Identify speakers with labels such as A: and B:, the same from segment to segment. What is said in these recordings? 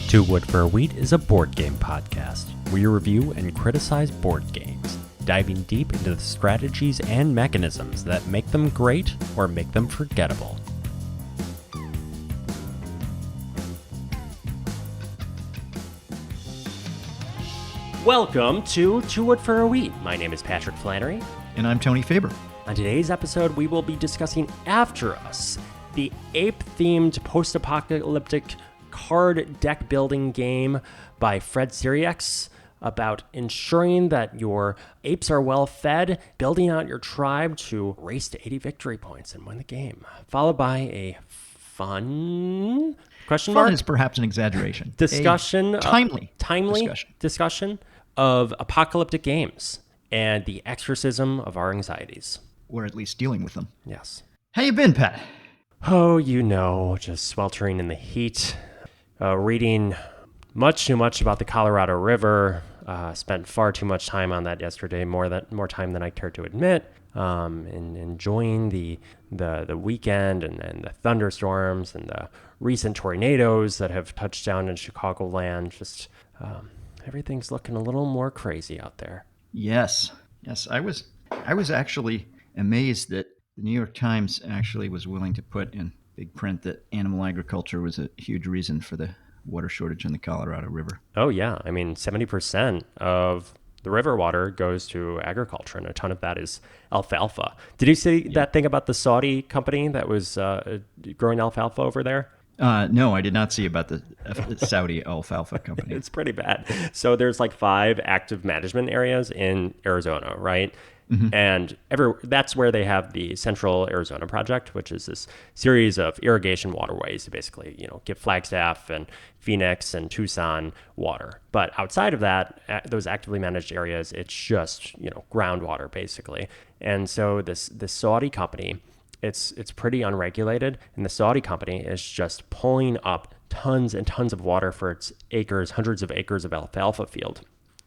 A: Two Wood for a Wheat is a board game podcast. We review and criticize board games, diving deep into the strategies and mechanisms that make them great or make them forgettable. Welcome to Two Wood for a Wheat. My name is Patrick Flannery.
B: And I'm Tony Faber.
A: On today's episode, we will be discussing After Us, the ape-themed post-apocalyptic card deck building game by Fred Sirieix about ensuring that your apes are well fed, building out your tribe to race to 80 victory points and win the game, followed by a fun question mark?
B: Fun is perhaps an exaggeration.
A: Discussion.
B: Timely
A: discussion of apocalyptic games and the exorcism of our anxieties.
B: Or at least dealing with them.
A: Yes.
B: How you been, Pat?
A: Oh, you know, just sweltering in the heat. Reading much too much about the Colorado River. Spent far too much time on that yesterday, more time than I care to admit. And enjoying the weekend and the thunderstorms and the recent tornadoes that have touched down in Chicagoland. Just everything's looking a little more crazy out there.
B: Yes. I was actually amazed that the New York Times actually was willing to put in big print that animal agriculture was a huge reason for the water shortage in the Colorado River.
A: Oh, yeah. I mean, 70% of the river water goes to agriculture, and a ton of that is alfalfa. Did you see that thing about the Saudi company that was growing alfalfa over there?
B: No, I did not see about the Saudi alfalfa company.
A: It's pretty bad. So there's like 5 active management areas in Arizona, right? Mm-hmm. And that's where they have the Central Arizona Project, which is this series of irrigation waterways to basically, give Flagstaff and Phoenix and Tucson water. But outside of that, those actively managed areas, it's just, groundwater basically. And so this Saudi company, it's pretty unregulated, and the Saudi company is just pulling up tons and tons of water for its acres, hundreds of acres of alfalfa field.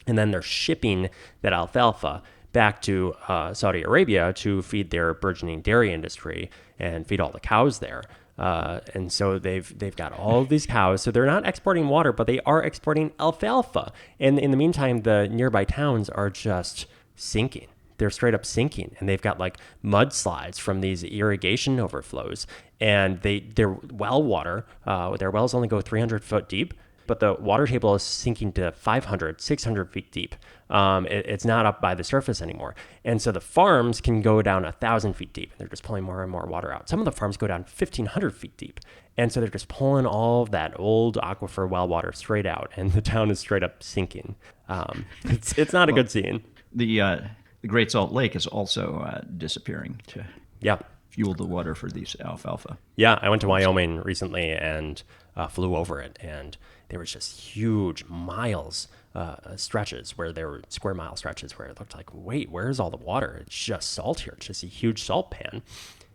A: And then they're shipping that alfalfa back to Saudi Arabia to feed their burgeoning dairy industry and feed all the cows there. And so they've got all of these cows. So they're not exporting water, but they are exporting alfalfa. And in the meantime, the nearby towns are just sinking. They're straight up sinking. And they've got like mudslides from these irrigation overflows. And their well water, their wells only go 300 foot deep, but the water table is sinking to 500, 600 feet deep. It's not up by the surface anymore. And so the farms can go down 1,000 feet deep. They're just pulling more and more water out. Some of the farms go down 1,500 feet deep. And so they're just pulling all of that old aquifer well water straight out. And the town is straight up sinking. It's not a good scene.
B: The Great Salt Lake is also disappearing to fuel the water for these alfalfa.
A: Yeah, I went to Wyoming recently and flew over it. And there was just huge stretches where there were square mile stretches where it looked like, wait, where's all the water? It's just salt here. It's just a huge salt pan.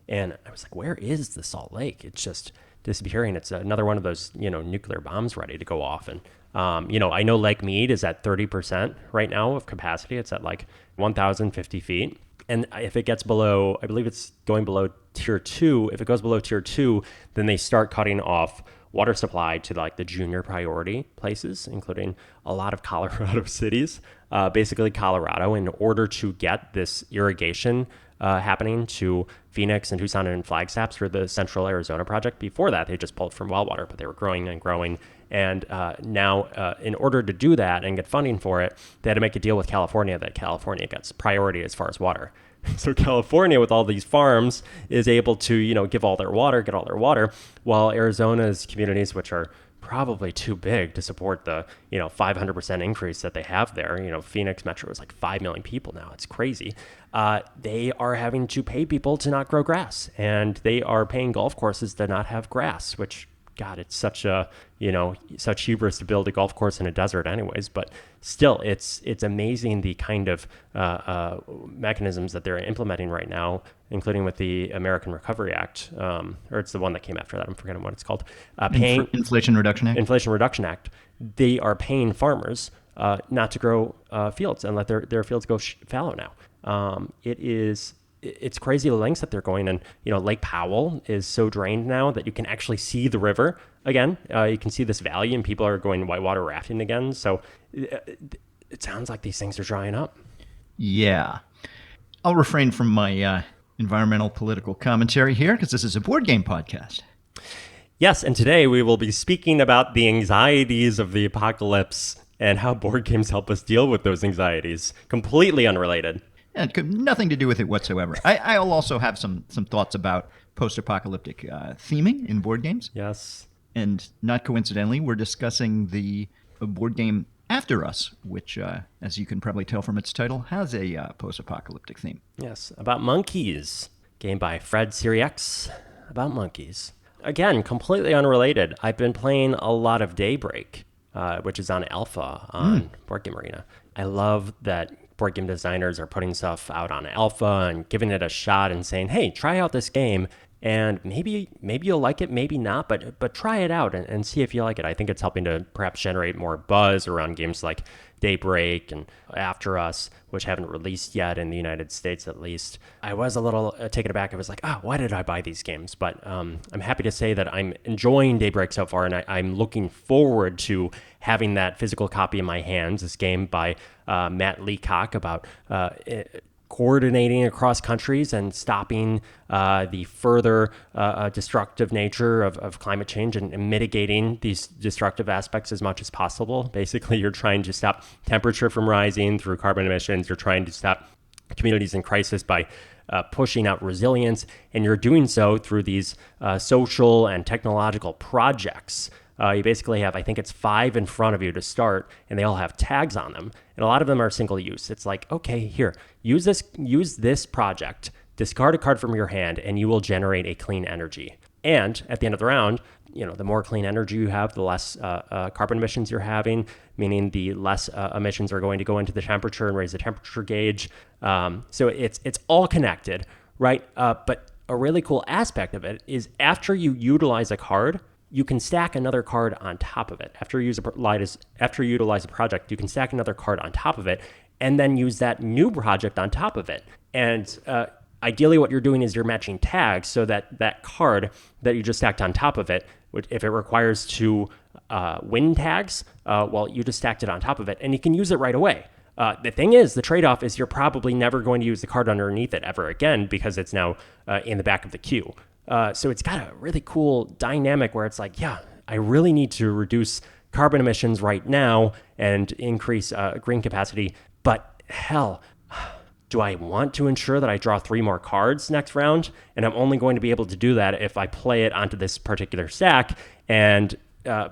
A: And I was like, where is the Salt Lake? It's just disappearing. It's another one of those, nuclear bombs ready to go off. And, I know Lake Mead is at 30% right now of capacity. It's at like 1,050 feet. And if it gets below, I believe it's going below tier 2. If it goes below tier 2, then they start cutting off water supply to like the junior priority places, including a lot of Colorado cities. Basically Colorado, in order to get this irrigation happening to Phoenix and Tucson and Flagstaff through the Central Arizona Project. Before that, they just pulled from well water, but they were growing and growing. And now in order to do that and get funding for it, they had to make a deal with California that California gets priority as far as water. So California, with all these farms, is able to, get all their water, while Arizona's communities, which are probably too big to support the, 500% increase that they have there. Phoenix Metro is like 5 million people now. It's crazy. They are having to pay people to not grow grass, and they are paying golf courses to not have grass, which, God, it's such such hubris to build a golf course in a desert anyways. But still, it's amazing the kind of mechanisms that they're implementing right now, including with the American Recovery Act, or it's the one that came after that. I'm forgetting what it's called.
B: Inflation Reduction Act.
A: Inflation Reduction Act. They are paying farmers not to grow fields and let their fields go fallow now. it's crazy the lengths that they're going. And, Lake Powell is so drained now that you can actually see the river again. You can see this valley and people are going whitewater rafting again. So it sounds like these things are drying up.
B: Yeah. I'll refrain from my environmental political commentary here because this is a board game podcast.
A: Yes, and today we will be speaking about the anxieties of the apocalypse and how board games help us deal with those anxieties. Completely unrelated.
B: And nothing to do with it whatsoever. I'll also have some thoughts about post-apocalyptic theming in board games.
A: Yes.
B: And not coincidentally, we're discussing the board game After Us, which, as you can probably tell from its title, has a post-apocalyptic theme.
A: Yes, about monkeys. Game by Fred Sirieix, about monkeys. Again, completely unrelated. I've been playing a lot of Daybreak, which is on alpha on Board Game Arena. I love that board game designers are putting stuff out on alpha and giving it a shot and saying, hey, try out this game. And maybe you'll like it, maybe not, but try it out and see if you like it. I think it's helping to perhaps generate more buzz around games like Daybreak and After Us, which haven't released yet in the United States, at least. I was a little taken aback. I was like, why did I buy these games? But I'm happy to say that I'm enjoying Daybreak so far, and I'm looking forward to having that physical copy in my hands. This game by Matt Leacock about coordinating across countries and stopping the further destructive nature of climate change and mitigating these destructive aspects as much as possible. Basically, you're trying to stop temperature from rising through carbon emissions. You're trying to stop communities in crisis by pushing out resilience, and you're doing so through these social and technological projects. You basically have, I think it's 5 in front of you to start, and they all have tags on them. And a lot of them are single use. It's like, okay, here, use this project, discard a card from your hand, and you will generate a clean energy. And at the end of the round, the more clean energy you have, the less carbon emissions you're having, meaning the less emissions are going to go into the temperature and raise the temperature gauge. So it's all connected, right? But a really cool aspect of it is after you utilize a card, you can stack another card on top of it. After you utilize a project, you can stack another card on top of it and then use that new project on top of it. And ideally what you're doing is you're matching tags so that that card that you just stacked on top of it, if it requires to win tags, you just stacked it on top of it and you can use it right away. The thing is, the trade-off is you're probably never going to use the card underneath it ever again because it's now in the back of the queue. So it's got a really cool dynamic where it's like, yeah, I really need to reduce carbon emissions right now and increase green capacity. But hell, do I want to ensure that I draw 3 more cards next round? And I'm only going to be able to do that if I play it onto this particular stack and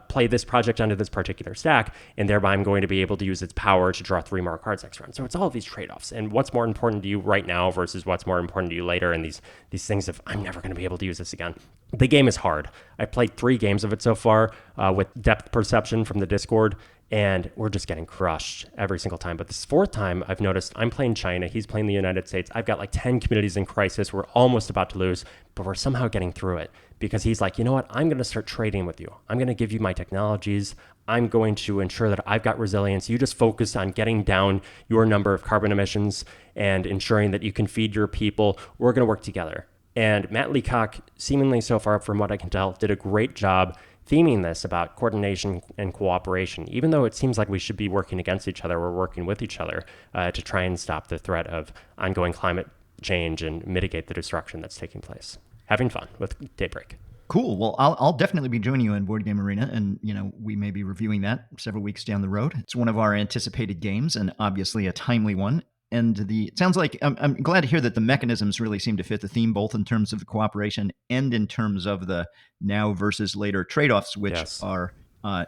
A: play this project onto this particular stack, and thereby I'm going to be able to use its power to draw 3 more cards next round. So it's all of these trade-offs, and what's more important to you right now versus what's more important to you later, and these things of, I'm never going to be able to use this again. The game is hard. I played 3 games of it so far with Depth Perception from the Discord, and we're just getting crushed every single time. But this 4th time, I've noticed I'm playing China, he's playing the United States. I've got like 10 communities in crisis. We're almost about to lose, but we're somehow getting through it because he's like, you know what? I'm going to start trading with you. I'm going to give you my technologies. I'm going to ensure that I've got resilience. You just focus on getting down your number of carbon emissions and ensuring that you can feed your people. We're going to work together. And Matt Leacock, seemingly so far from what I can tell, did a great job theming this about coordination and cooperation. Even though it seems like we should be working against each other, we're working with each other to try and stop the threat of ongoing climate change and mitigate the destruction that's taking place. Having fun with Daybreak.
B: Cool. Well, I'll definitely be joining you in Board Game Arena, and we may be reviewing that several weeks down the road. It's one of our anticipated games, and obviously a timely one. And it sounds like I'm glad to hear that the mechanisms really seem to fit the theme, both in terms of the cooperation and in terms of the now versus later trade-offs, which are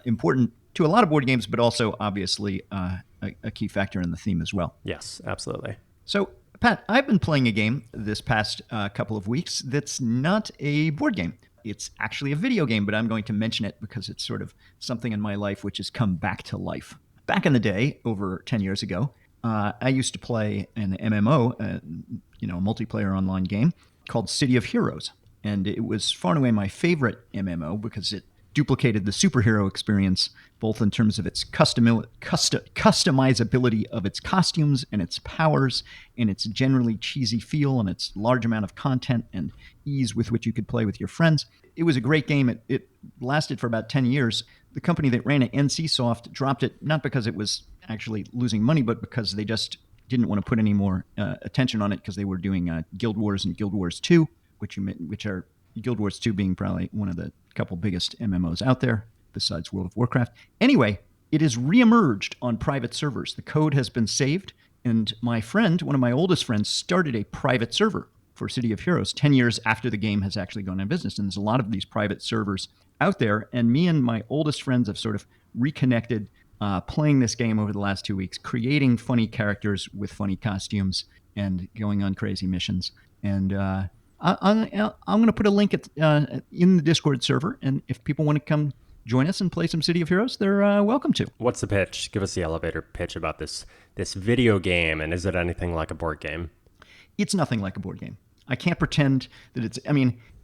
B: important to a lot of board games, but also obviously a key factor in the theme as well.
A: Yes, absolutely.
B: So, Pat, I've been playing a game this past couple of weeks that's not a board game. It's actually a video game, but I'm going to mention it because it's sort of something in my life which has come back to life. Back in the day, over 10 years ago, I used to play an MMO, a multiplayer online game called City of Heroes. And it was far and away my favorite MMO because it duplicated the superhero experience, both in terms of its customizability of its costumes and its powers and its generally cheesy feel and its large amount of content and ease with which you could play with your friends. It was a great game. It lasted for about 10 years. The company that ran it, NCSoft, dropped it not because it was actually losing money, but because they just didn't want to put any more attention on it because they were doing Guild Wars and Guild Wars 2, which are Guild Wars 2 being probably one of the couple biggest MMOs out there besides World of Warcraft. Anyway, it has reemerged on private servers. The code has been saved, and my friend, one of my oldest friends, started a private server for City of Heroes 10 years after the game has actually gone out of business. And there's a lot of these private servers out there, and me and my oldest friends have sort of reconnected playing this game over the last 2 weeks, creating funny characters with funny costumes and going on crazy missions. And I'm going to put a link in the Discord server, and if people want to come join us and play some City of Heroes, they're welcome to.
A: What's the pitch? Give us the elevator pitch about this video game, and is it anything like a board game?
B: It's nothing like a board game. I can't pretend that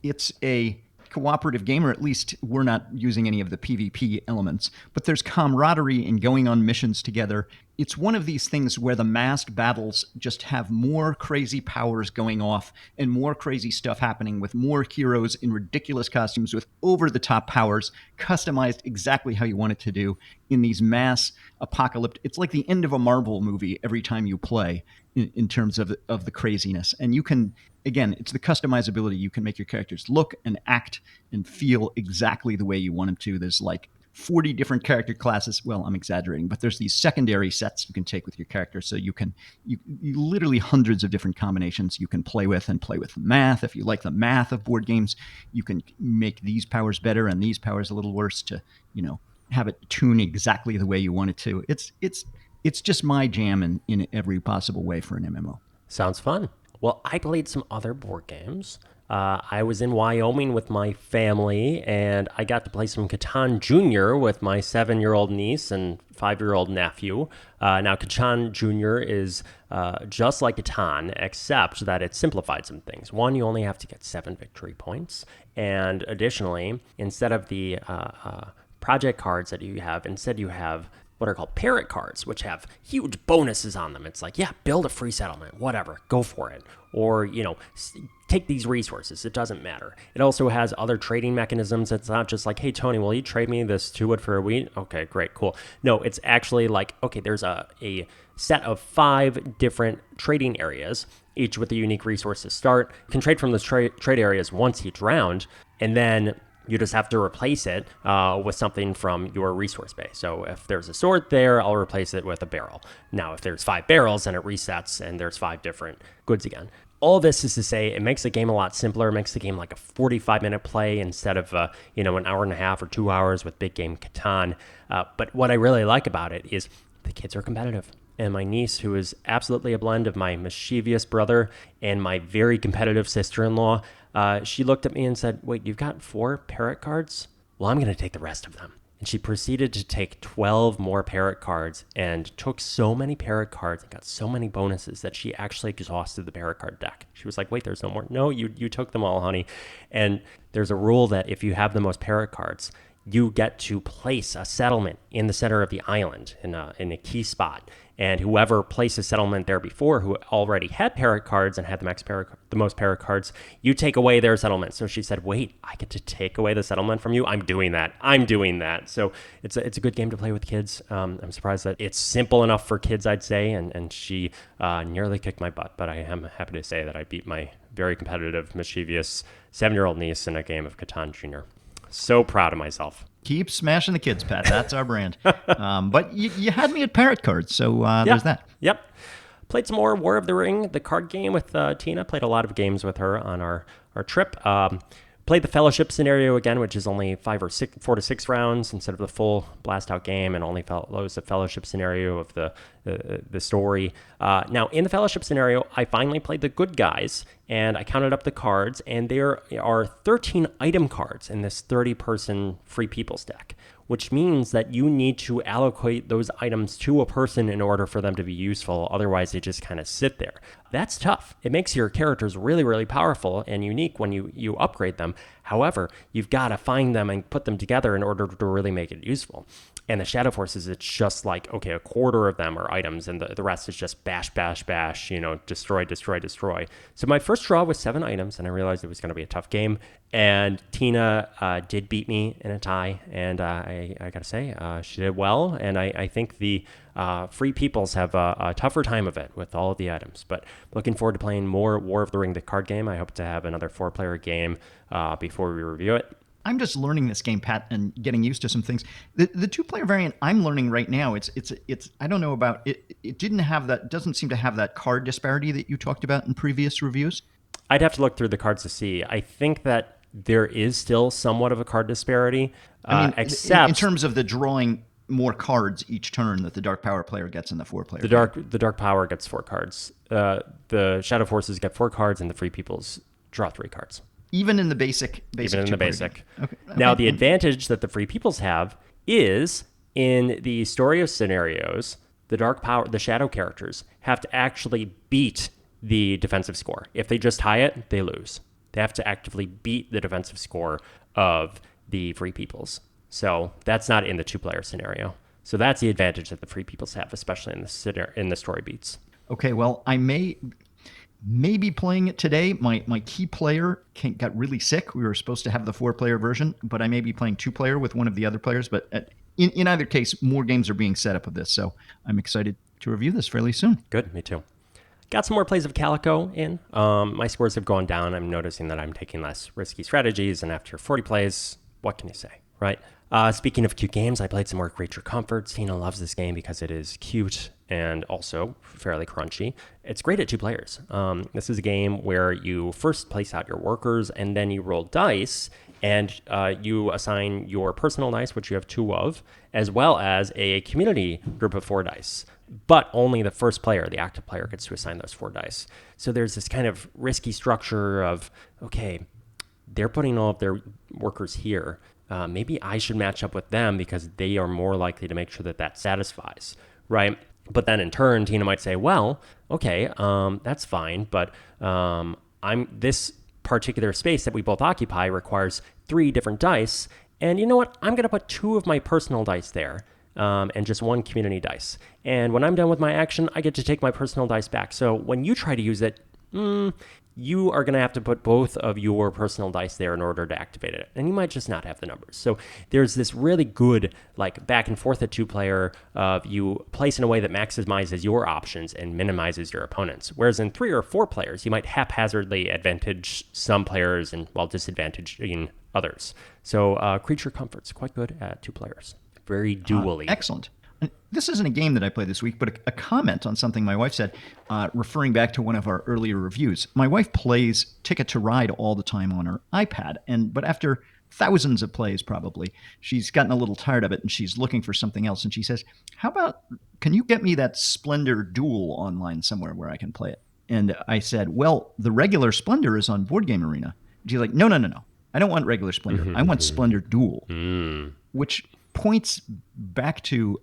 B: it's a cooperative game, or at least we're not using any of the PvP elements, but there's camaraderie in going on missions together. It's one of these things where the masked battles just have more crazy powers going off and more crazy stuff happening with more heroes in ridiculous costumes with over-the-top powers, customized exactly how you want it to do in these mass apocalyptic. It's like the end of a Marvel movie every time you play in terms of the craziness. And you can, again, it's the customizability. You can make your characters look and act and feel exactly the way you want them to. There's like 40 different character classes. Well, I'm exaggerating, but there's these secondary sets you can take with your character. So you literally hundreds of different combinations you can play with, and play with math. If you like the math of board games, you can make these powers better and these powers a little worse to, have it tune exactly the way you want it to. It's just my jam in every possible way for an MMO.
A: Sounds fun. Well, I played some other board games. I was in Wyoming with my family, and I got to play some Catan Jr. with my 7-year-old niece and 5-year-old nephew. Now, Catan Jr. is just like Catan, except that it simplified some things. One, you only have to get 7 victory points. And additionally, instead of the project cards that you have, instead you have what are called parrot cards, which have huge bonuses on them. It's like, yeah, build a free settlement, whatever, go for it. Or, take these resources. It doesn't matter. It also has other trading mechanisms. It's not just like, hey, Tony, will you trade me this TwoWoodForAWheat? Okay, great, cool. No, it's actually like, okay, there's a set of 5 different trading areas, each with a unique resource to start. You can trade from those trade areas once each round, and then you just have to replace it with something from your resource base. So if there's a sword there, I'll replace it with a barrel. Now, if there's 5 barrels, then it resets and there's 5 different goods again. All this is to say, it makes the game a lot simpler. It makes the game like a 45-minute play instead of an hour and a half or 2 hours with big game Catan. But what I really like about it is the kids are competitive. And my niece, who is absolutely a blend of my mischievous brother and my very competitive sister-in-law, she looked at me and said, wait, you've got 4 parrot cards? Well, I'm going to take the rest of them. And she proceeded to take 12 more parrot cards and took so many parrot cards and got so many bonuses that she actually exhausted the parrot card deck. She was like, wait, there's no more. No, you took them all, honey. And there's a rule that if you have the most parrot cards, you get to place a settlement in the center of the island in a key spot. And whoever placed a settlement there before, who already had parrot cards and had the most parrot cards, you take away their settlement. So she said, wait, I get to take away the settlement from you? I'm doing that. So it's a good game to play with kids. I'm surprised that it's simple enough for kids, I'd say. And she nearly kicked my butt. But I am happy to say that I beat my very competitive, mischievous 7-year-old niece in a game of Catan Jr. So proud of myself.
B: Keep smashing the kids, Pat. That's our brand. But you had me at parrot cards, so there's that.
A: Yep. Played some more War of the Ring, the card game with Tina. Played a lot of games with her on our trip. Played the Fellowship scenario again, which is only 4 to 6 rounds instead of the full blast out game, and only follows the Fellowship scenario of the story. Now, in the Fellowship scenario, I finally played the good guys, and I counted up the cards, and there are 13 item cards in this 30-person Free People's deck, which means that you need to allocate those items to a person in order for them to be useful. Otherwise, they just kind of sit there. That's tough. It makes your characters really, really powerful and unique when you upgrade them. However, you've got to find them and put them together in order to really make it useful. And the Shadow Forces, it's just like, okay, a quarter of them are items, and the rest is just bash, bash, bash, destroy, destroy, destroy. So my first draw was 7 items, and I realized it was going to be a tough game. And Tina did beat me in a tie, and I got to say, she did well. And I think the Free Peoples have a tougher time of it with all of the items. But looking forward to playing more War of the Ring, the card game. I hope to have another 4-player game before we review it.
B: I'm just learning this game, Pat, and getting used to some things. The 2-player variant I'm learning right now, it's I don't know about it. It doesn't seem to have that card disparity that you talked about in previous reviews.
A: I'd have to look through the cards to see. I think that there is still somewhat of a card disparity, except
B: in terms of the drawing more cards each turn that the Dark Power player gets in the 4-player.
A: The Dark Power gets 4 cards. The Shadow Forces get 4 cards, and the Free Peoples draw 3 cards.
B: Even in the basic.
A: Even in the basic.
B: Okay.
A: Now, the advantage that the Free Peoples have is in the story of scenarios, the Shadow characters have to actually beat the defensive score. If they just tie it, they lose. They have to actively beat the defensive score of the Free Peoples. So that's not in the 2-player scenario. So that's the advantage that the Free Peoples have, especially in the story beats.
B: Okay, well, I may be playing it today. My key player got really sick. We were supposed to have the 4-player version, but I may be playing 2-player with one of the other players. But in either case, more games are being set up with this. So I'm excited to review this fairly soon.
A: Good, me too. Got some more plays of Calico in. My scores have gone down. I'm noticing that I'm taking less risky strategies. And after 40 plays, what can you say, right? Speaking of cute games, I played some more Creature Comforts. Tina loves this game because it is cute and also fairly crunchy. It's great at 2 players. This is a game where you first place out your workers, and then you roll dice, and you assign your personal dice, which you have 2 of, as well as a community group of 4 dice. But only the first player, the active player, gets to assign those 4 dice. So there's this kind of risky structure of, okay, they're putting all of their workers here. Maybe I should match up with them because they are more likely to make sure that satisfies, right? But then in turn, Tina might say, well, okay, that's fine, but this particular space that we both occupy requires 3 different dice, and you know what? I'm going to put 2 of my personal dice there, and just 1 community dice. And when I'm done with my action, I get to take my personal dice back. So when you try to use it, you are going to have to put both of your personal dice there in order to activate it. And you might just not have the numbers. So there's this really good back and forth at 2-player of you place in a way that maximizes your options and minimizes your opponents. Whereas in 3 or 4 players, you might haphazardly advantage some players and while disadvantaging others. So Creature Comfort's quite good at 2 players. Very dually.
B: Excellent. This isn't a game that I played this week, but a comment on something my wife said, referring back to one of our earlier reviews. My wife plays Ticket to Ride all the time on her iPad, but after thousands of plays probably, she's gotten a little tired of it, and she's looking for something else. And she says, can you get me that Splendor Duel online somewhere where I can play it? And I said, well, the regular Splendor is on Board Game Arena. And she's like, no. I don't want regular Splendor. I want Splendor Duel, which points back to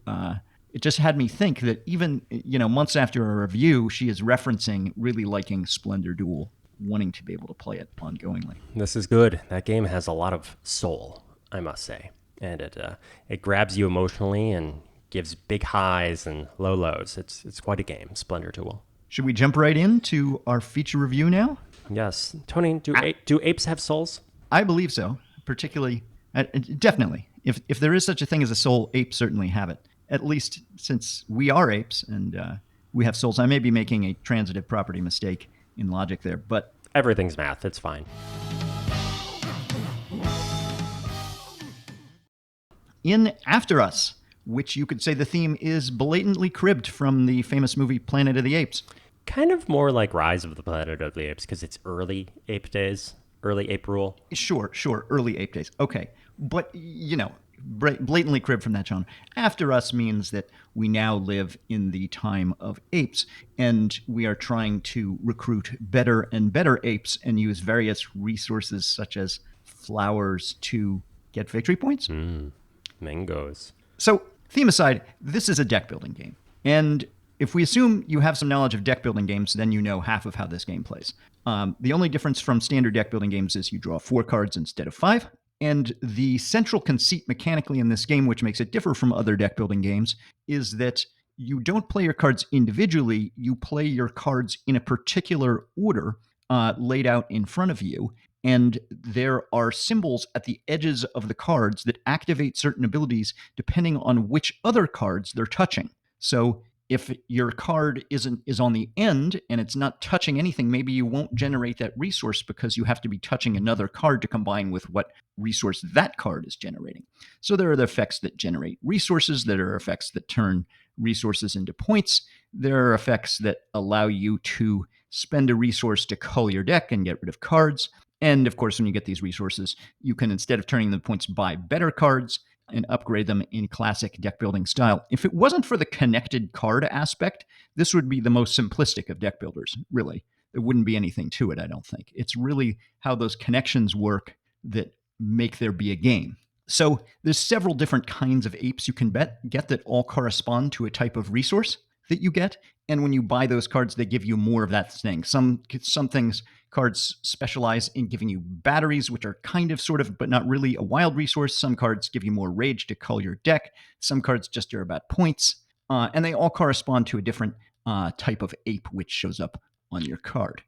B: it just had me think that even months after a review, she is referencing really liking Splendor Duel, wanting to be able to play it ongoingly.
A: This is good. That game has a lot of soul, I must say, and it grabs you emotionally and gives big highs and low lows. It's quite a game, Splendor Duel. Should
B: we jump right into our feature review now?
A: Yes, Tony. Do apes have souls?
B: I believe so, particularly. Definitely. If there is such a thing as a soul, apes certainly have it. At least since we are apes and we have souls. I may be making a transitive property mistake in logic there, but...
A: Everything's math. It's fine.
B: In After Us, which you could say the theme is blatantly cribbed from the famous movie Planet of the Apes.
A: Kind of more like Rise of the Planet of the Apes because it's early ape days. Early ape rule?
B: Sure. Early ape days. Okay. But, blatantly cribbed from that genre. After Us means that we now live in the time of apes, and we are trying to recruit better and better apes and use various resources such as flowers to get victory points.
A: Mangoes.
B: So, theme aside, this is a deck building game. And if we assume you have some knowledge of deck building games, then you know half of how this game plays. The only difference from standard deck building games is you draw 4 cards instead of 5. And the central conceit mechanically in this game, which makes it differ from other deck building games, is that you don't play your cards individually. You play your cards in a particular order laid out in front of you. And there are symbols at the edges of the cards that activate certain abilities depending on which other cards they're touching. So if your card is on the end and it's not touching anything, maybe you won't generate that resource because you have to be touching another card to combine with what resource that card is generating. So there are the effects that generate resources, there are effects that turn resources into points, there are effects that allow you to spend a resource to cull your deck and get rid of cards. And of course, when you get these resources, you can, instead of turning the points, buy better cards and upgrade them in classic deck building style. If it wasn't for the connected card aspect, this would be the most simplistic of deck builders, really. There wouldn't be anything to it, I don't think. It's really how those connections work that make there be a game. So there's several different kinds of apes you can get that all correspond to a type of resource that you get. And when you buy those cards, they give you more of that thing. Some things, cards specialize in giving you batteries, which are kind of, sort of, but not really a wild resource. Some cards give you more rage to cull your deck. Some cards just are about points. And they all correspond to a different type of ape, which shows up on your card.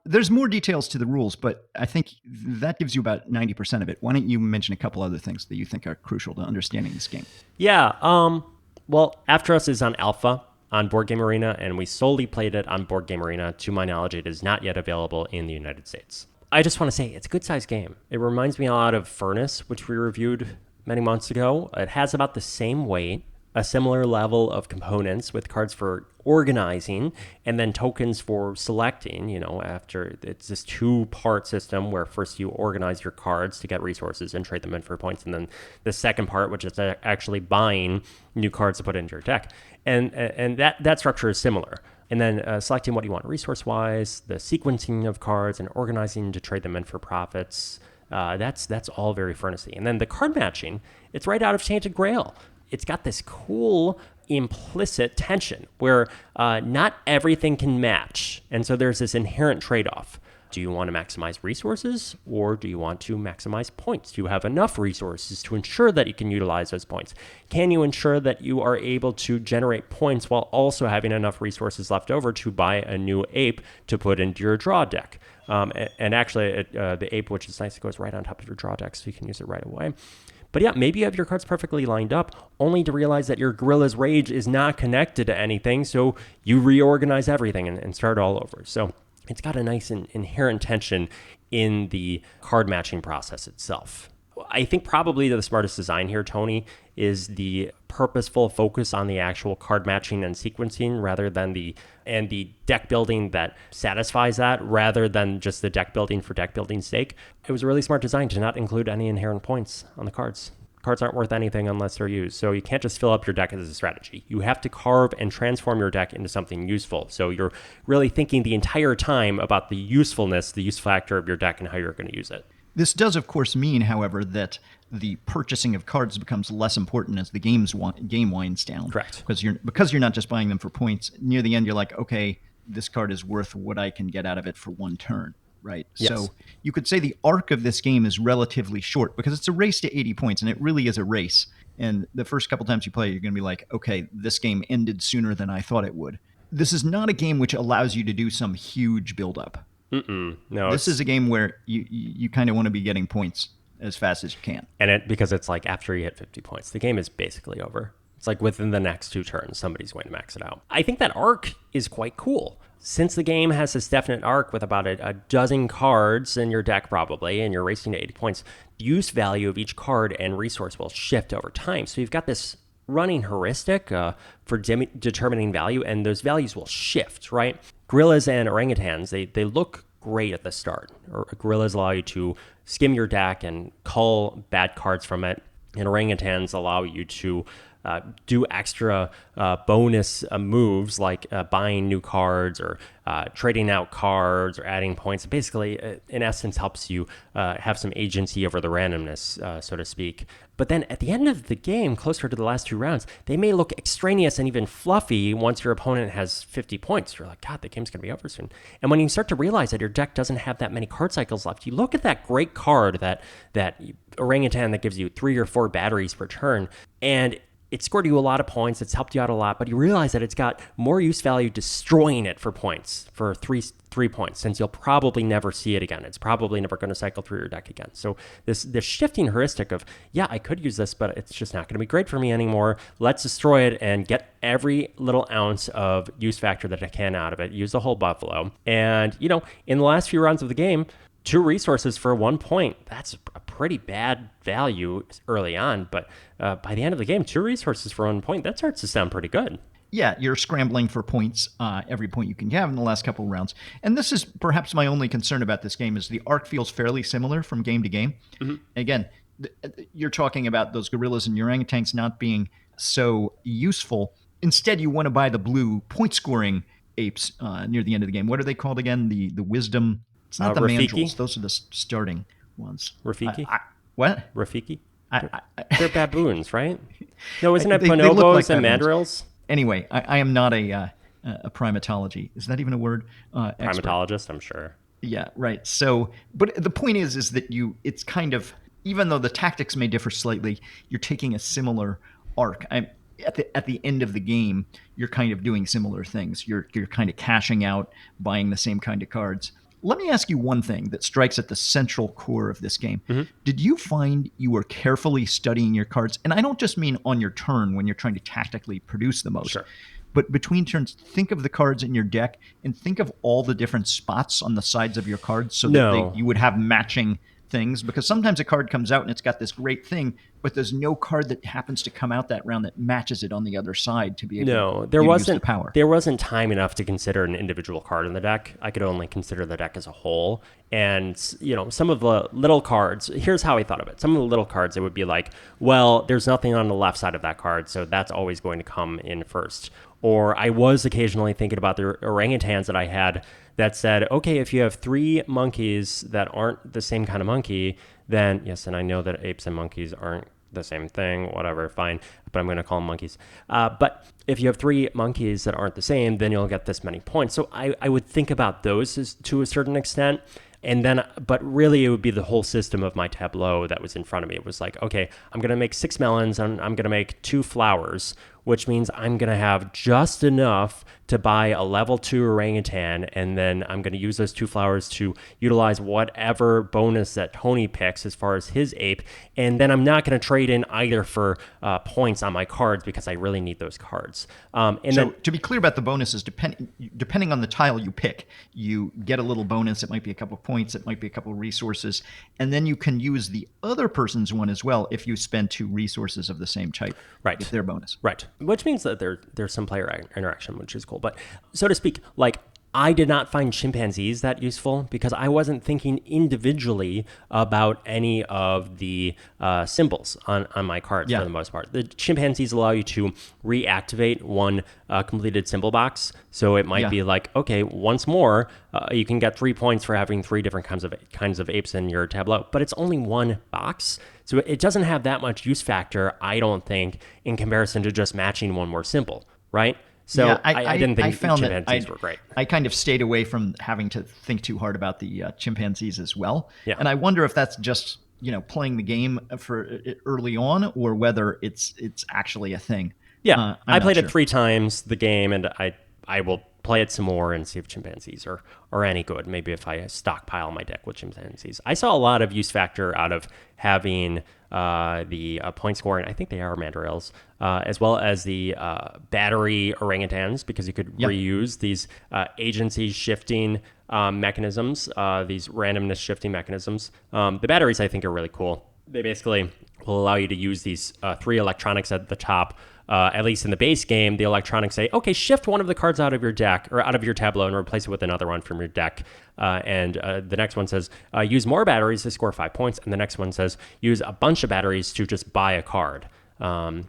B: There's more details to the rules, but I think that gives you about 90% of it. Why don't you mention a couple other things that you think are crucial to understanding this game?
A: Yeah. Well, After Us is on alpha on Board Game Arena, and we solely played it on Board Game Arena. To my knowledge, it is not yet available in the United States. I just want to say it's a good-sized game. It reminds me a lot of Furnace, which we reviewed many months ago. It has about the same weight, a similar level of components with cards for organizing and then tokens for selecting. After it's this 2-part system where first you organize your cards to get resources and trade them in for points, and then the second part, which is actually buying new cards to put into your deck. And that structure is similar. And then selecting what you want resource-wise, the sequencing of cards, and organizing to trade them in for profits. That's all very Furnace-y. And then the card matching, it's right out of Tainted Grail. It's got this cool implicit tension where not everything can match. And so there's this inherent trade-off. Do you want to maximize resources, or do you want to maximize points? Do you have enough resources to ensure that you can utilize those points? Can you ensure that you are able to generate points while also having enough resources left over to buy a new ape to put into your draw deck? And actually, the ape, which is nice, it goes right on top of your draw deck, so you can use it right away. But yeah, maybe you have your cards perfectly lined up, only to realize that your Gorilla's Rage is not connected to anything, so you reorganize everything and start all over. So it's got a nice inherent tension in the card matching process itself. I think probably the smartest design here, Tony, is the purposeful focus on the actual card matching and sequencing rather than the deck building that satisfies that, rather than just the deck building for deck building's sake. It was a really smart design to not include any inherent points on the cards. Cards aren't worth anything unless they're used, so you can't just fill up your deck as a strategy. You have to carve and transform your deck into something useful. So you're really thinking the entire time about the usefulness, the use factor of your deck, and how you're going to use it.
B: This does, of course, mean, however, that the purchasing of cards becomes less important as the game winds down.
A: Correct.
B: Because you're not just buying them for points. Near the end, you're like, okay, this card is worth what I can get out of it for one turn, right?
A: Yes.
B: So you could say the arc of this game is relatively short because it's a race to 80 points, and it really is a race. And the first couple times you play, you're going to be like, okay, this game ended sooner than I thought it would. This is not a game which allows you to do some huge build-up.
A: No,
B: this is a game where you kind of want to be getting points as fast as you can.
A: And because it's like after you hit 50 points, the game is basically over. It's like within the next 2 turns, somebody's going to max it out. I think that arc is quite cool. Since the game has this definite arc with about a dozen cards in your deck probably, and you're racing to 80 points, the use value of each card and resource will shift over time. So you've got this running heuristic for determining value, and those values will shift, right? Gorillas and orangutans, they look great at the start. Gorillas allow you to skim your deck and cull bad cards from it. And orangutans allow you to do extra bonus moves like buying new cards or trading out cards or adding points. Basically, in essence, helps you have some agency over the randomness, so to speak. But then at the end of the game, closer to the last 2 rounds, they may look extraneous and even fluffy once your opponent has 50 points. You're like, God, the game's going to be over soon. And when you start to realize that your deck doesn't have that many card cycles left, you look at that great card, that orangutan that gives you 3 or 4 batteries per turn, and it scored you a lot of points. It's helped you out a lot, but you realize that it's got more use value destroying it for points, for three points, since you'll probably never see it again. It's probably never going to cycle through your deck again. So this shifting heuristic of, yeah, I could use this, but it's just not going to be great for me anymore. Let's destroy it and get every little ounce of use factor that I can out of it. Use the whole buffalo. And, in the last few rounds of the game, 2 resources for 1 point. That's a pretty bad value early on, but by the end of the game, 2 resources for 1 point, that starts to sound pretty good.
B: Yeah, you're scrambling for points, every point you can have in the last couple of rounds. And this is perhaps my only concern about this game is the arc feels fairly similar from game to game. Mm-hmm. Again, you're talking about those gorillas and orangutans not being so useful. Instead, you want to buy the blue point-scoring apes near the end of the game. What are they called again? The wisdom... It's not the
A: Rafiki?
B: mandrels. Those are the starting ones.
A: Rafiki?
B: What?
A: Rafiki? They're baboons, right? No, isn't it bonobos like and mandrills?
B: Anyway, I am not a primatology. Is that even a word?
A: Primatologist, I'm sure.
B: Yeah, right. So, but the point is that it's kind of, even though the tactics may differ slightly, you're taking a similar arc. At the end of the game, you're kind of doing similar things. You're kind of cashing out, buying the same kind of cards. Let me ask you one thing that strikes at the central core of this game. Mm-hmm. Did you find you were carefully studying your cards? And I don't just mean on your turn when you're trying to tactically produce the most. Sure. But between turns, think of the cards in your deck and think of all the different spots on the sides of your cards so that you would have matching things. Because sometimes a card comes out and it's got this great thing, but there's no card that happens to come out that round that matches it on the other side to be able to use the power.
A: There wasn't time enough to consider an individual card in the deck. I could only consider the deck as a whole. And, some of the little cards, here's how I thought of it. Some of the little cards, it would be like, well, there's nothing on the left side of that card, so that's always going to come in first. Or I was occasionally thinking about the orangutans that I had that said, okay, if you have 3 monkeys that aren't the same kind of monkey, then, yes, and I know that apes and monkeys aren't the same thing, whatever, fine, but I'm going to call them monkeys. But if you have 3 monkeys that aren't the same, then you'll get this many points. So I would think about those to a certain extent. And then, but really it would be the whole system of my tableau that was in front of me. It was like, okay, I'm going to make 6 melons and I'm going to make 2 flowers, which means I'm going to have just enough to buy a level 2 orangutan, and then I'm going to use those 2 flowers to utilize whatever bonus that Tony picks as far as his ape, and then I'm not going to trade in either for points on my cards because I really need those cards.
B: So to be clear about the bonuses, depending on the tile you pick, you get a little bonus. It might be a couple points, it might be a couple resources, and then you can use the other person's one as well if you spend 2 resources of the same type with their bonus.
A: Right. Which means that there's some player interaction, which is cool. But so to speak, like I did not find chimpanzees that useful because I wasn't thinking individually about any of the symbols on my cards for the most part. The chimpanzees allow you to reactivate one completed symbol box. So it might be like, okay, once more, you can get 3 points for having 3 different kinds of apes in your tableau, but it's only 1 box. So it doesn't have that much use factor, I don't think, in comparison to just matching one more symbol, right? So I didn't think chimpanzees were great.
B: I kind of stayed away from having to think too hard about the chimpanzees as well.
A: Yeah.
B: And I wonder if that's just playing the game for early on, or whether it's actually a thing.
A: Yeah, I played it 3 times the game, and I will play it some more and see if chimpanzees are any good. Maybe if I stockpile my deck with chimpanzees. I saw a lot of use factor out of having the point scoring. I think they are mandrills, as well as the battery orangutans, because you could reuse these agency shifting mechanisms, these randomness shifting mechanisms. The batteries I think are really cool. They basically will allow you to use these 3 electronics at the top. At least in the base game, the electronics say, okay, shift one of the cards out of your deck or out of your tableau and replace it with another one from your deck. And the next one says, use more batteries to score 5 points. And the next one says, use a bunch of batteries to just buy a card.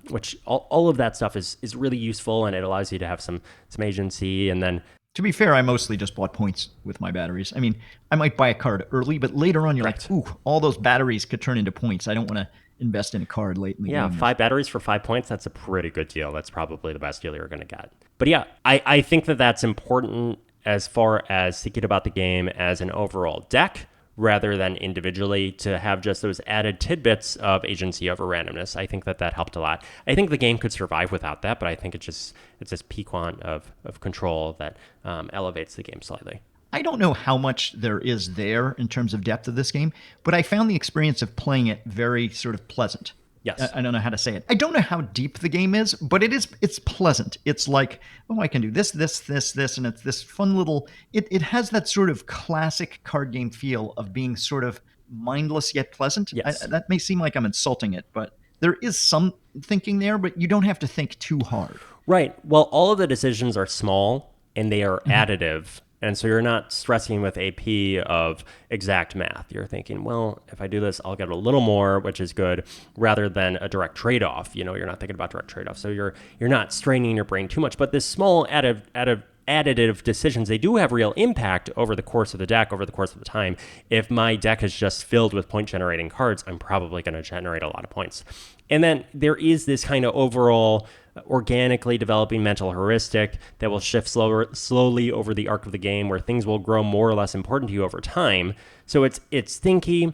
A: Which all of that stuff is really useful, and it allows you to have some agency. And then,
B: to be fair, I mostly just bought points with my batteries. I mean, I might buy a card early, but later on you're like, ooh, all those batteries could turn into points. I don't want to invest in a card late in the game.
A: Yeah, 5 batteries for 5 points, that's a pretty good deal. That's probably the best deal you're going to get. But yeah, I think that's important as far as thinking about the game as an overall deck rather than individually, to have just those added tidbits of agency over randomness. I think that helped a lot. I think the game could survive without that, but I think it's this piquant of control that elevates the game slightly.
B: I don't know how much there is there in terms of depth of this game, but I found the experience of playing it very sort of pleasant.
A: Yes.
B: I don't know how to say it. I don't know how deep the game is, but it's pleasant. It's like, oh, I can do this, and it's this fun little, it has that sort of classic card game feel of being sort of mindless yet pleasant.
A: Yes.
B: That may seem like I'm insulting it, but there is some thinking there, but you don't have to think too hard.
A: Right. Well, all of the decisions are small and they are additive. And so you're not stressing with AP of exact math. You're thinking, well, if I do this, I'll get a little more, which is good, rather than a direct trade-off. You're not thinking about direct trade-off. So you're not straining your brain too much. But this small additive decisions, they do have real impact over the course of the deck, over the course of the time. If my deck is just filled with point-generating cards, I'm probably going to generate a lot of points. And then there is this kind of overall organically developing mental heuristic that will shift slowly over the arc of the game, where things will grow more or less important to you over time. So it's thinky,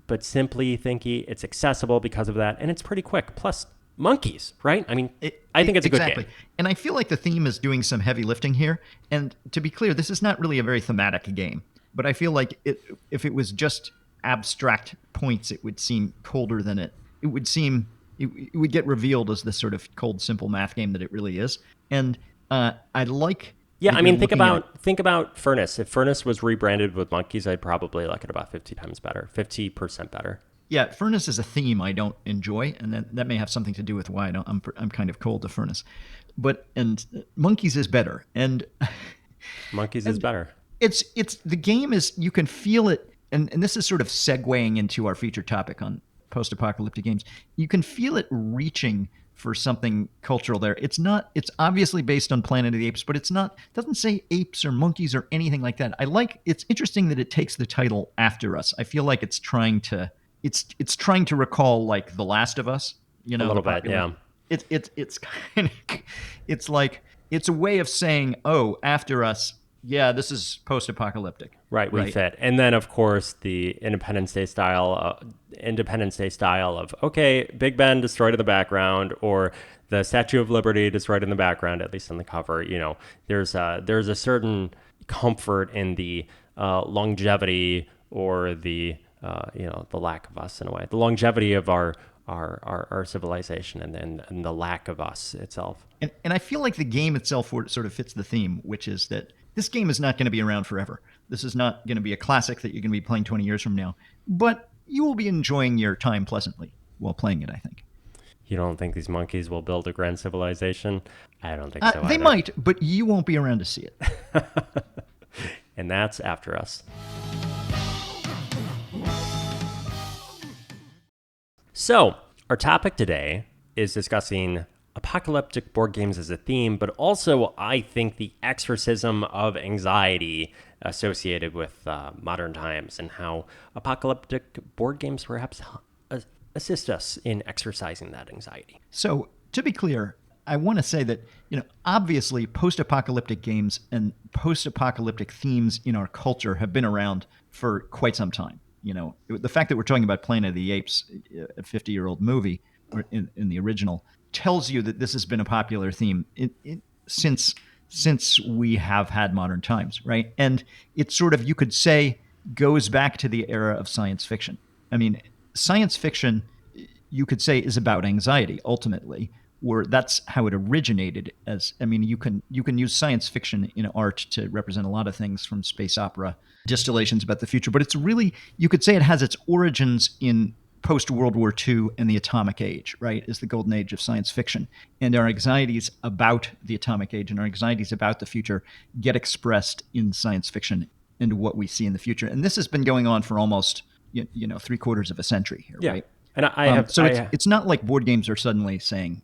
A: but simply thinky. It's accessible because of that, and it's pretty quick. Plus, monkeys, right? I mean, I think it's a good game.
B: And I feel like the theme is doing some heavy lifting here. And to be clear, this is not really a very thematic game, but I feel like if it was just abstract points, it would seem colder than it would seem. It would get revealed as this sort of cold, simple math game that it really is. And I like...
A: Yeah, I mean, think about Furnace. If Furnace was rebranded with monkeys, I'd probably like it about 50% better.
B: Yeah, Furnace is a theme I don't enjoy, and that may have something to do with why I'm kind of cold to Furnace. And Monkeys is better. And
A: Monkeys is better.
B: It's the game is, you can feel it, and this is sort of segueing into our feature topic on post-apocalyptic games. You can feel it reaching for something cultural there. It's obviously based on Planet of the Apes, but doesn't say apes or monkeys or anything like that. It's interesting that it takes the title after us. I feel like it's trying to recall like The Last of Us,
A: a little bit, yeah.
B: It's kind of, it's like, it's a way of saying, oh, after us, yeah, this is post-apocalyptic.
A: Right, we fit. And then, of course, the Independence Day style of, okay, Big Ben destroyed in the background, or the Statue of Liberty destroyed in the background, at least on the cover. There's a certain comfort in the longevity, or the lack of us in a way, the longevity of our civilization, and the lack of us itself.
B: And I feel like the game itself sort of fits the theme, which is that this game is not going to be around forever. This is not going to be a classic that you're going to be playing 20 years from now. But you will be enjoying your time pleasantly while playing it, I think.
A: You don't think these monkeys will build a grand civilization? I don't think so either.
B: They might, but you won't be around to see it.
A: And that's after us. So, our topic today is discussing apocalyptic board games as a theme, but also, I think, the exorcism of anxiety associated with modern times, and how apocalyptic board games perhaps assist us in exercising that anxiety.
B: So, to be clear, I want to say that, obviously post-apocalyptic games and post-apocalyptic themes in our culture have been around for quite some time. The fact that we're talking about Planet of the Apes, a 50-year-old movie, or in the original, tells you that this has been a popular theme since we have had modern times, right? And it sort of, you could say, goes back to the era of science fiction. I mean, science fiction, you could say, is about anxiety, ultimately, where that's how it originated. You can use science fiction in art to represent a lot of things, from space opera, distillations about the future, but it's really, you could say it has its origins in post-World War II and the atomic age, right, is the golden age of science fiction. And our anxieties about the atomic age and our anxieties about the future get expressed in science fiction and what we see in the future. And this has been going on for almost, 3/4 of a century here,
A: Yeah.
B: right?
A: And
B: It's not like board games are suddenly saying,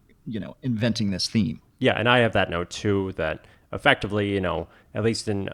B: inventing this theme.
A: Yeah, and I have that note too, that effectively, at least in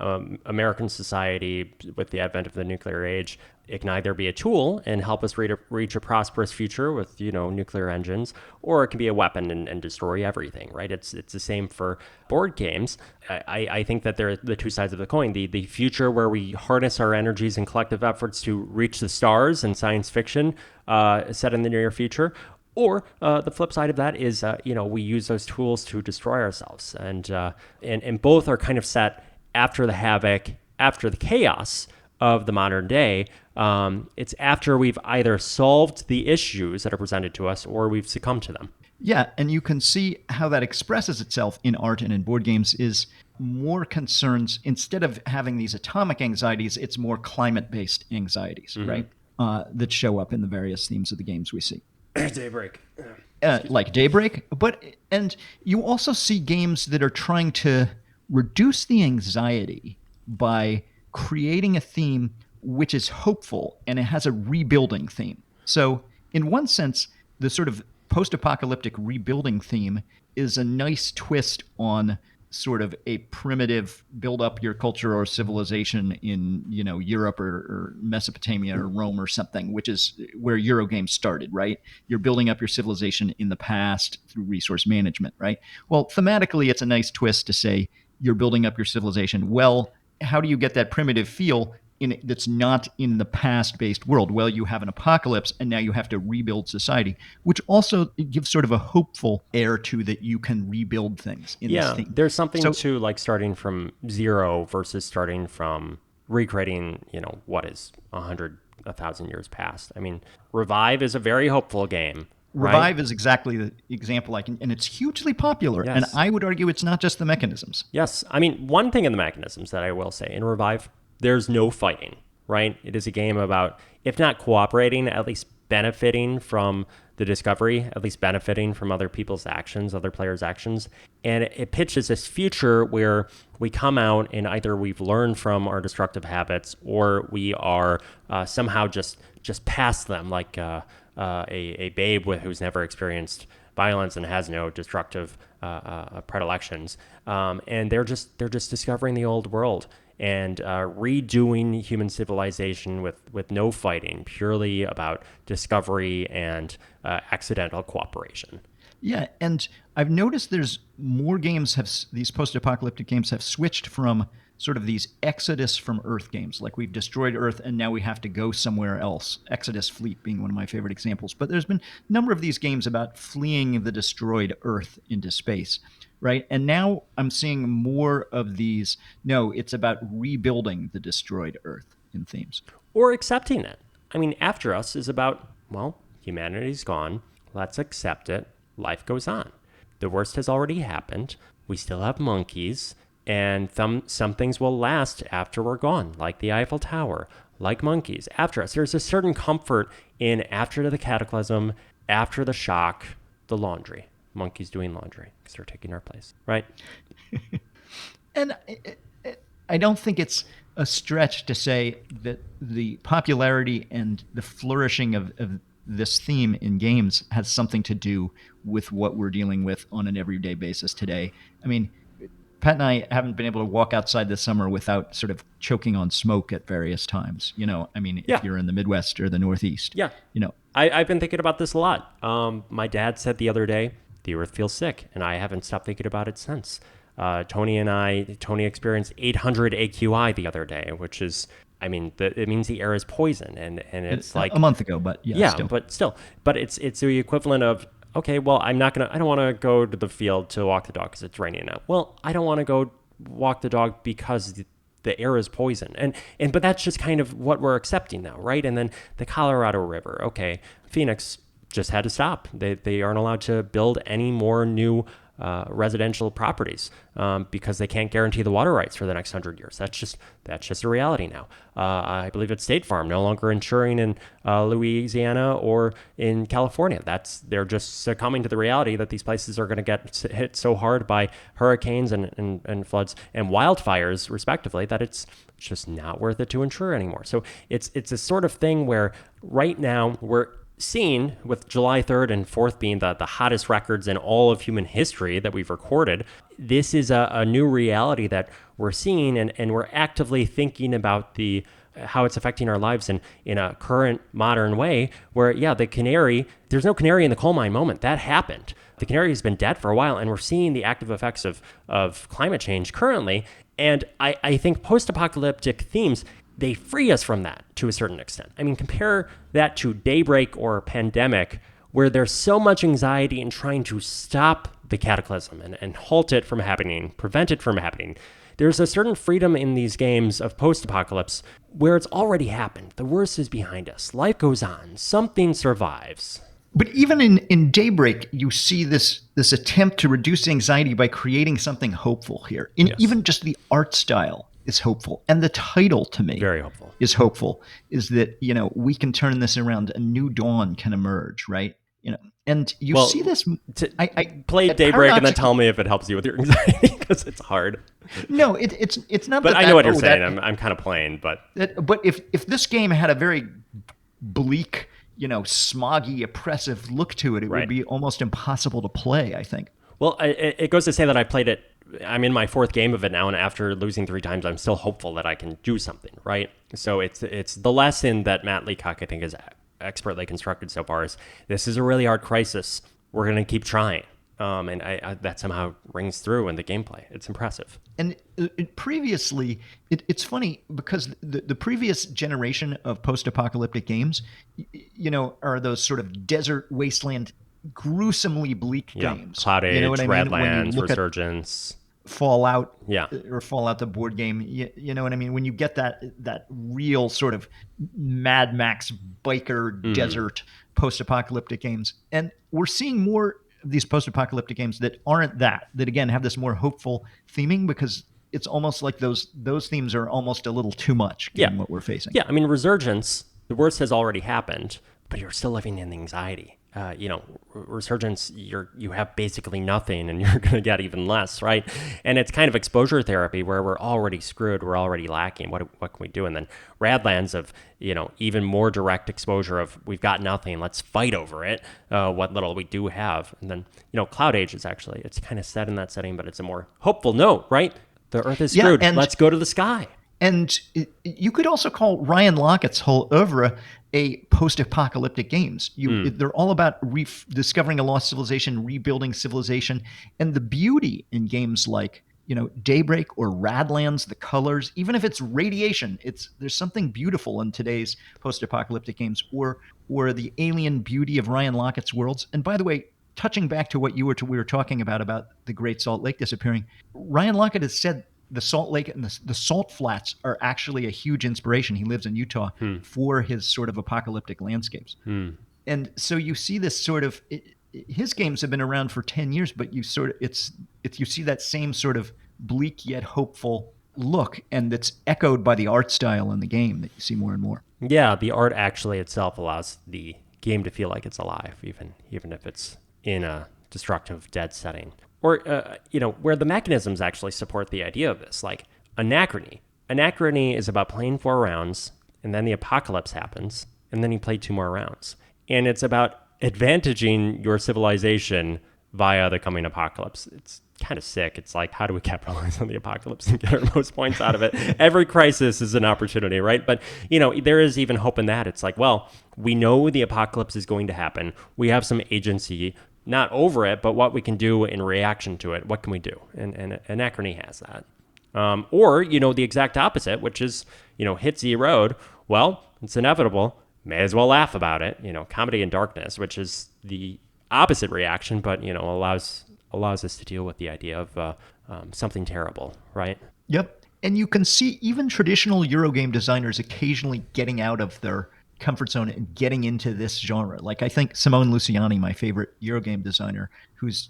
A: American society, with the advent of the nuclear age, it can either be a tool and help us reach a prosperous future with, nuclear engines, or it can be a weapon and destroy everything, right? It's the same for board games. I think that they're the two sides of the coin. The future where we harness our energies and collective efforts to reach the stars in science fiction set in the near future. Or the flip side of that is, we use those tools to destroy ourselves. And both are kind of set after the havoc, after the chaos of the modern day. It's after we've either solved the issues that are presented to us or we've succumbed to them.
B: Yeah, and you can see how that expresses itself in art and in board games is more concerns. Instead of having these atomic anxieties, it's more climate-based anxieties, right? That show up in the various themes of the games we see.
A: Daybreak.
B: Like Daybreak, and you also see games that are trying to reduce the anxiety by creating a theme which is hopeful and it has a rebuilding theme. So in one sense, the sort of post-apocalyptic rebuilding theme is a nice twist on sort of a primitive build up your culture or civilization in, Europe or Mesopotamia or Rome or something, which is where Eurogames started, right? You're building up your civilization in the past through resource management, right? Well, thematically, it's a nice twist to say you're building up your civilization. Well, how do you get that primitive feel that's not in the past-based world? Well, you have an apocalypse, and now you have to rebuild society, which also gives sort of a hopeful air to that you can rebuild things in this theme.
A: There's something to like starting from zero versus starting from recreating, what is 1,000 years past. I mean, Revive is a very hopeful game.
B: Revive is exactly the example and it's hugely popular.
A: Yes.
B: And I would argue it's not just the mechanisms.
A: Yes. I mean, one thing in the mechanisms that I will say in Revive, there's no fighting, right? It is a game about, if not cooperating, at least benefiting from the discovery, at least benefiting from other people's actions, other players' actions. And it pitches this future where we come out and either we've learned from our destructive habits or we are somehow just past them, like a babe who's never experienced violence and has no destructive predilections. And they're just discovering the old world and redoing human civilization with no fighting, purely about discovery and accidental cooperation.
B: Yeah, and I've noticed there's more games these post-apocalyptic games have switched from sort of these Exodus from Earth games, like we've destroyed Earth and now we have to go somewhere else. Exodus Fleet being one of my favorite examples. But there's been a number of these games about fleeing the destroyed Earth into space, right? And now I'm seeing more of these. No, it's about rebuilding the destroyed Earth in themes.
A: Or accepting it. I mean, After Us is about, well, humanity's gone. Let's accept it. Life goes on. The worst has already happened. We still have monkeys. And some things will last after we're gone, like the Eiffel Tower, like monkeys. After Us, there's a certain comfort in after the cataclysm, after the shock, the laundry. Monkeys doing laundry because they're taking our place, right?
B: And I don't think it's a stretch to say that the popularity and the flourishing of this theme in games has something to do with what we're dealing with on an everyday basis today. I mean, Pat and I haven't been able to walk outside this summer without sort of choking on smoke at various times. If you're in the Midwest or the Northeast. Yeah.
A: I've been thinking about this a lot. My dad said the other day, the earth feels sick, and I haven't stopped thinking about it since. Tony experienced 800 AQI the other day, which is, it means the air is poison, and it's like
B: a month ago, but
A: but it's the equivalent of, okay, well, I don't want to go to the field to walk the dog because it's raining out. Well, I don't want to go walk the dog because the air is poison. But that's just kind of what we're accepting now, right? And then the Colorado River, okay, Phoenix just had to stop. They aren't allowed to build any more new residential properties because they can't guarantee the water rights for the next 100 years. That's just a reality now. I believe it's State Farm no longer insuring in Louisiana or in California. They're just succumbing to the reality that these places are going to get hit so hard by hurricanes and floods and wildfires, respectively, that it's just not worth it to insure anymore. So it's a sort of thing where right now we're seeing, with July 3rd and 4th being the hottest records in all of human history that we've recorded, this is a new reality that we're seeing, and we're actively thinking about how it's affecting our lives in a current modern way where, the canary, there's no canary in the coal mine moment. That happened. The canary has been dead for a while, and we're seeing the active effects of climate change currently. And I think post-apocalyptic themes, they free us from that to a certain extent. I mean, compare that to Daybreak or Pandemic, where there's so much anxiety in trying to stop the cataclysm and halt it from happening, prevent it from happening. There's a certain freedom in these games of post-apocalypse where it's already happened. The worst is behind us. Life goes on. Something survives.
B: But even in Daybreak, you see this attempt to reduce anxiety by creating something hopeful here. Even just the art style is hopeful. And the title, to me,
A: very hopeful,
B: is hopeful, is that, we can turn this around. A new dawn can emerge, right? And you see this.
A: I play Daybreak and then tell me if it helps you with your anxiety, because it's hard.
B: No, it's not.
A: But I know what you're saying. I'm kind of playing, but
B: if this game had a very bleak, smoggy, oppressive look to it, it would be almost impossible to play, I think.
A: Well, it goes to say that I played it. I'm in my 4th game of it now, and after losing 3 times, I'm still hopeful that I can do something, right? So it's the lesson that Matt Leacock, I think, has expertly constructed so far is this is a really hard crisis. We're going to keep trying. And that somehow rings through in the gameplay. It's impressive.
B: And previously, it's funny because the previous generation of post-apocalyptic games, are those sort of desert wasteland, gruesomely bleak games.
A: Cloudage, Radlands, Resurgence,
B: Fallout,
A: or
B: Fallout the board game. You know what I mean? When you get that real sort of Mad Max biker desert post-apocalyptic games, and we're seeing more of these post-apocalyptic games that aren't that again have this more hopeful theming, because it's almost like those themes are almost a little too much given what we're facing.
A: Yeah, I mean, Resurgence, the worst has already happened, but you're still living in anxiety. Resurgence, you have basically nothing, and you're going to get even less, right? And it's kind of exposure therapy where we're already screwed, we're already lacking. What can we do? And then Radlands of even more direct exposure of we've got nothing, let's fight over it. What little we do have, and then Cloudage is actually it's kind of set in that setting, but it's a more hopeful note, right? The Earth is screwed. Let's go to the sky.
B: And you could also call Ryan Laucat's whole oeuvre a post-apocalyptic games. They're all about discovering a lost civilization, rebuilding civilization, and the beauty in games like Daybreak or Radlands, the colors, even if it's radiation, there's something beautiful in today's post-apocalyptic games, or the alien beauty of Ryan Laucat's worlds. And by the way, touching back to what we were talking about the Great Salt Lake disappearing, Ryan Laukat has said the Salt Lake and the Salt Flats are actually a huge inspiration. He lives in Utah for his sort of apocalyptic landscapes. And so you see this sort of his games have been around for 10 years, but you see that same sort of bleak yet hopeful look, and that's echoed by the art style in the game that you see more and more.
A: Yeah, the art actually itself allows the game to feel like it's alive, even if it's in a destructive, dead setting. Or, where the mechanisms actually support the idea of this, like Anachrony. Anachrony is about playing 4 rounds, and then the apocalypse happens, and then you play 2 more rounds. And it's about advantaging your civilization via the coming apocalypse. It's kind of sick. It's like, how do we capitalize on the apocalypse and get our most points out of it? Every crisis is an opportunity, right? But, there is even hope in that. It's like, well, we know the apocalypse is going to happen. We have some agency, not over it, but what we can do in reaction to it. What can we do? And Anachrony has that. Or, the exact opposite, which is, hit Z road. Well, it's inevitable. May as well laugh about it. Comedy in darkness, which is the opposite reaction, but, allows us to deal with the idea of something terrible, right?
B: Yep. And you can see even traditional Eurogame designers occasionally getting out of their comfort zone and getting into this genre. Like, I think Simone Luciani, my favorite Eurogame designer, who's,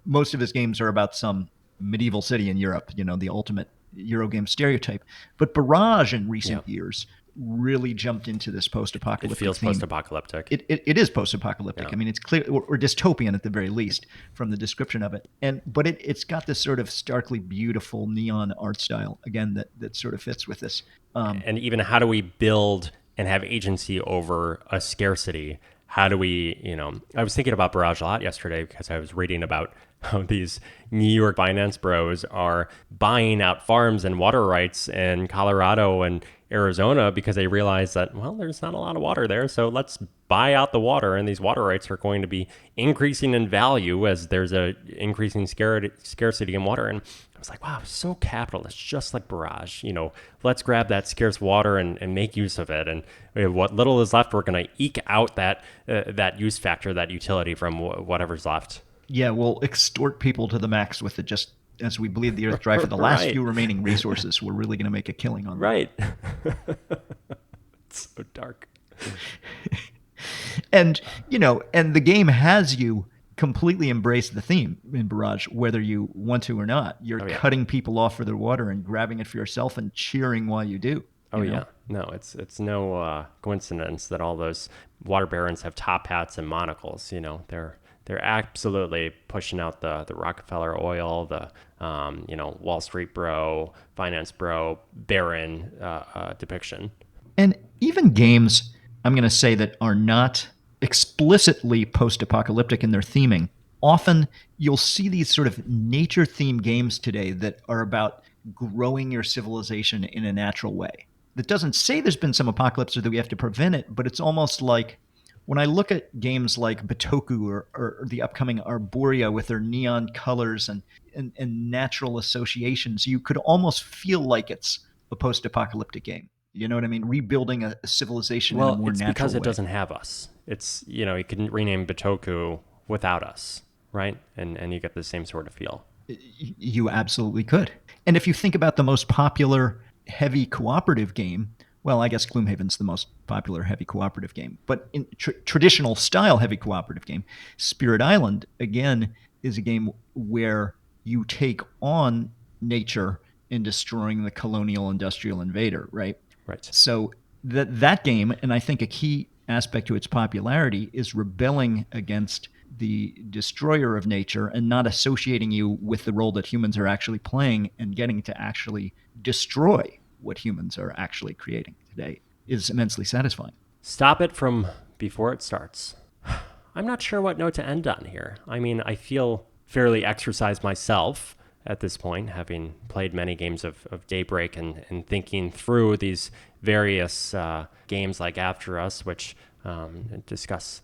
B: most of his games are about some medieval city in Europe, the ultimate Eurogame stereotype. But Barrage in recent years really jumped into this post-apocalyptic
A: It feels
B: theme.
A: post-apocalyptic.
B: It is post-apocalyptic. I mean, it's clear, or dystopian at the very least, from the description of it. But it's got this sort of starkly beautiful neon art style again that sort of fits with this.
A: And even how do we build and have agency over a scarcity? How do we, I was thinking about Barrage a lot yesterday because I was reading about how these New York finance bros are buying out farms and water rights in Colorado and Arizona because they realize that, well, there's not a lot of water there. So let's buy out the water. And these water rights are going to be increasing in value as there's a increasing scarcity in water. And I was like, wow, so capitalist, just like Barrage. Let's grab that scarce water and make use of it. And what little is left, we're going to eke out that use factor, that utility from whatever's left.
B: Yeah, we'll extort people to the max with it. Just as we bleed the earth dry for the last few remaining resources, we're really going to make a killing on them.
A: Right. It's so dark.
B: And the game has you completely embrace the theme in Barrage, whether you want to or not. You're cutting people off for their water and grabbing it for yourself and cheering while you do.
A: Yeah. No, it's no coincidence that all those water barons have top hats and monocles. They're absolutely pushing out the Rockefeller oil, the Wall Street bro, finance bro, baron depiction.
B: And even games, I'm going to say, that are not explicitly post-apocalyptic in their theming, often you'll see these sort of nature-themed games today that are about growing your civilization in a natural way. That doesn't say there's been some apocalypse or that we have to prevent it, but it's almost like when I look at games like Bitoku or the upcoming Arborea with their neon colors and natural associations, you could almost feel like it's a post-apocalyptic game. You know what I mean? Rebuilding a civilization in a more natural way.
A: Well, it's because it doesn't have us. It's, you can rename Bitoku without us, right? And you get the same sort of feel.
B: You absolutely could. And if you think about the most popular heavy cooperative game, well, I guess Gloomhaven's the most popular heavy cooperative game. But in traditional style heavy cooperative game, Spirit Island, again, is a game where you take on nature in destroying the colonial industrial invader, right?
A: Right.
B: So that game, and I think a key aspect to its popularity, is rebelling against the destroyer of nature and not associating you with the role that humans are actually playing and getting to actually destroy what humans are actually creating today is immensely satisfying.
A: Stop it from before it starts. I'm not sure what note to end on here. I mean, I feel fairly exercised myself at this point, having played many games of Daybreak and thinking through these various games like After Us, which discuss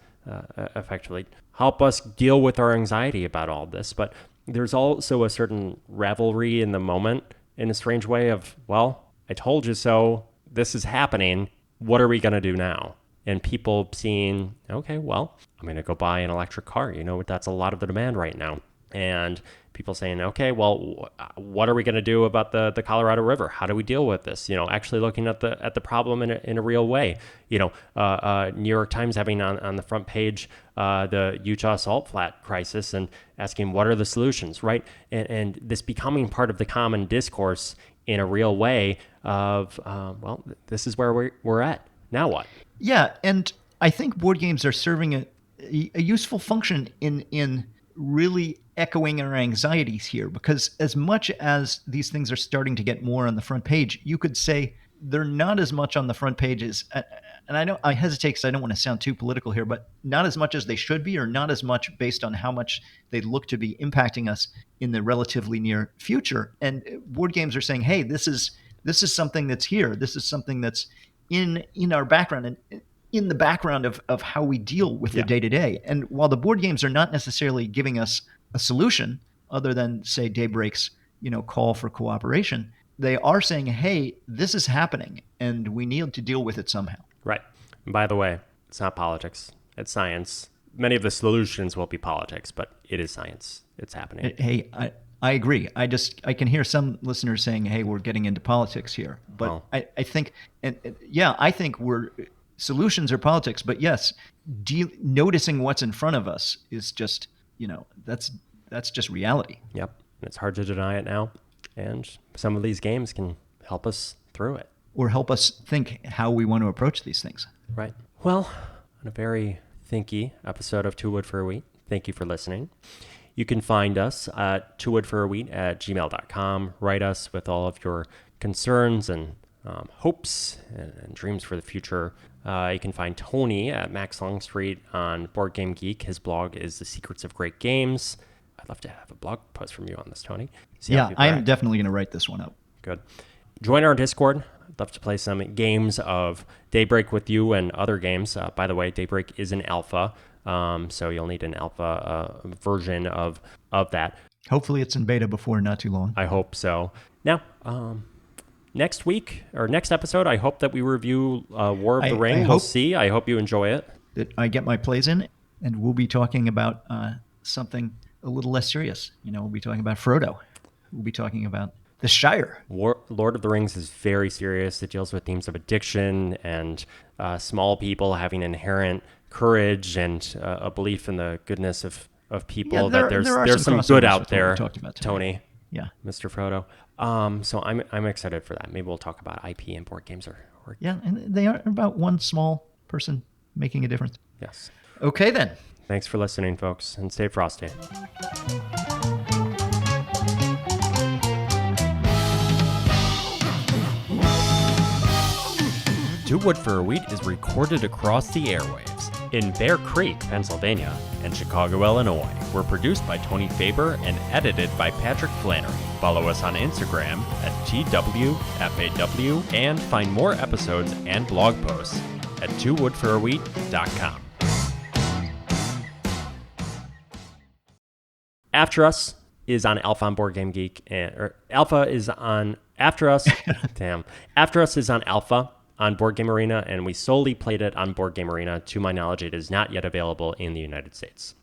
A: effectively help us deal with our anxiety about all this. But there's also a certain revelry in the moment, in a strange way of, well, I told you so, this is happening, what are we going to do now? And people seeing, okay, well, I'm going to go buy an electric car. That's a lot of the demand right now. And people saying, okay, well, what are we going to do about the Colorado River? How do we deal with this? Actually looking at the problem in a real way. New York Times having on the front page the Utah salt flat crisis and asking what are the solutions, right? And this becoming part of the common discourse in a real way of, well, this is where we're at. Now what?
B: Yeah, and I think board games are serving a useful function in really echoing our anxieties here, because as much as these things are starting to get more on the front page, you could say they're not as much on the front pages. And I hesitate because I don't want to sound too political here, but not as much as they should be, or not as much based on how much they look to be impacting us in the relatively near future. And board games are saying, hey, this is something that's here. This is something that's in our background and in the background of how we deal with the day-to-day. And while the board games are not necessarily giving us a solution other than, say, Daybreak's, call for cooperation, they are saying, hey, this is happening and we need to deal with it somehow.
A: Right. And by the way, it's not politics. It's science. Many of the solutions will be politics, but it is science. It's happening.
B: Hey, I agree. I can hear some listeners saying, hey, we're getting into politics here. But I think, I think solutions are politics. But yes, noticing what's in front of us is just, that's that's just reality.
A: Yep. And it's hard to deny it now. And some of these games can help us through it.
B: Or help us think how we want to approach these things.
A: Right. Well, on a very thinky episode of TwoWoodForAWheat, thank you for listening. You can find us at TwoWoodForAWheat@gmail.com. Write us with all of your concerns and hopes and dreams for the future. You can find Tony at Max Longstreet on Board Game Geek. His blog is The Secrets of Great Games. I'd love to have a blog post from you on this, Tony.
B: I'm definitely going to write this one up.
A: Good. Join our Discord. I'd love to play some games of Daybreak with you and other games. By the way, Daybreak is an alpha, so you'll need an alpha version of that.
B: Hopefully it's in beta before not too long.
A: I hope so. Now, next week, or next episode, I hope that we review War of the Ring. We'll see. I hope you enjoy it.
B: That I get my plays in, and we'll be talking about something a little less serious. We'll be talking about Frodo. We'll be talking about the Shire.
A: Lord of the Rings is very serious. It deals with themes of addiction and small people having inherent courage and a belief in the goodness of people. There's some good out there, Tony.
B: Yeah,
A: Mr. Frodo. So I'm excited for that. Maybe we'll talk about IP and board games or
B: yeah, and they are about one small person making a difference.
A: Yes.
B: Okay then.
A: Thanks for listening, folks, and stay frosty. Two Wood for a Wheat is recorded across the airwaves in Bear Creek, Pennsylvania, and Chicago, Illinois. We're produced by Tony Faber and edited by Patrick Flannery. Follow us on Instagram at TWFAW and find more episodes and blog posts at TwoWoodForAWheat.com. After Us is on Alpha on Board Game Geek, Alpha is on After Us. After Us is on Alpha on Board Game Arena, and we solely played it on Board Game Arena. To my knowledge, it is not yet available in the United States.